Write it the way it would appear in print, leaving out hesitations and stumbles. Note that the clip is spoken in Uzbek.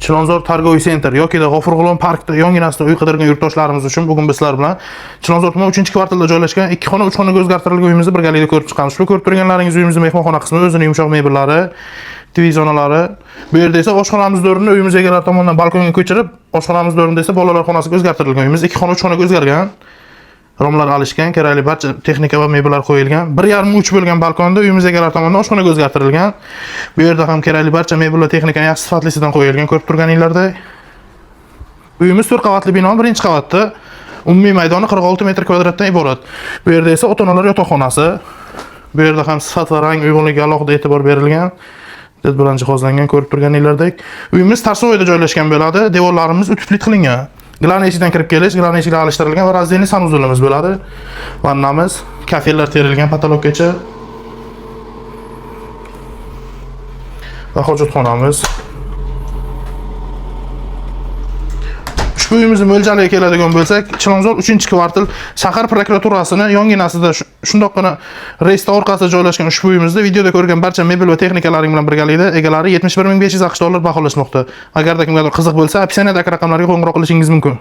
Chilonzor Targoviy Center yoki G'ofurg'ulon parkda yonginasida uy qidirgan yurtdoshlarimiz uchun bugun bizlar bilan Chilonzor tumani 3-kvartalda joylashgan 2 xona 3 xonaga o'zgartirilgan uyimizni birgalikda ko'rib chiqamiz. Shu ko'rib turganlaringiz uyimizning mehmonxona qismi, o'zining yumshoq mebellari, TV zonalari. Bu yerda esa oshxonamiz o'rnini uyimiz egalari tomonidan balkonga ko'chirib, oshxonamiz o'rnida esa bolalar xonasiga o'zgartirilgan uyimiz 2 xona 3 xonaga o'zgargan. Romlar alishgan, kerakli barcha texnika va mebellar qo'yilgan. 1,5-3 bo'lgan balkonda uyimiz egalari tomonidan oshxonaga o'zgartirilgan. Bu yerda ham kerakli barcha mebel va texnikani yaxshi sifatlisidan qo'yilgan, ko'rib turganinglardek. Uyimiz 4 qavatli bino, 1-qavatda. Umumiy maydoni 46 metr kvadratdan iborat. Bu yerda esa ota-onalar yotoqxonasi. Bu yerda ham sifat va rang uyg'unligiga alohida e'tibor berilgan. Did bilan jihozlangan, ko'rib turganinglardek. Uyimiz tarsovoyda joylashgan bo'ladi. Devorlarimiz utuflit qilingan. Glan eshigidan kirib kelish, glan eshigida alishtirilgan va razdelniy sanuzulimiz bo'ladi. Vannamiz, kafellar terilgan patologgacha. Va hojatxonamiz. Ushbu uyimizni mo'ljaliga keladigan bo'lsak, Chilonzor 3-kvartal shahar prokuraturasining yonginasida shundoqqina reyestr orqasida joylashgan ushbu uyimizda videoda ko'rgan barcha mebel va texnikalaring bilan birgalikda egalari 71.500 AQSh dollar baholashmoqda. Agarda kimgadir qiziq bo'lsa, opsioniyadagi raqamlarga qo'ng'iroq qilishingiz mumkin.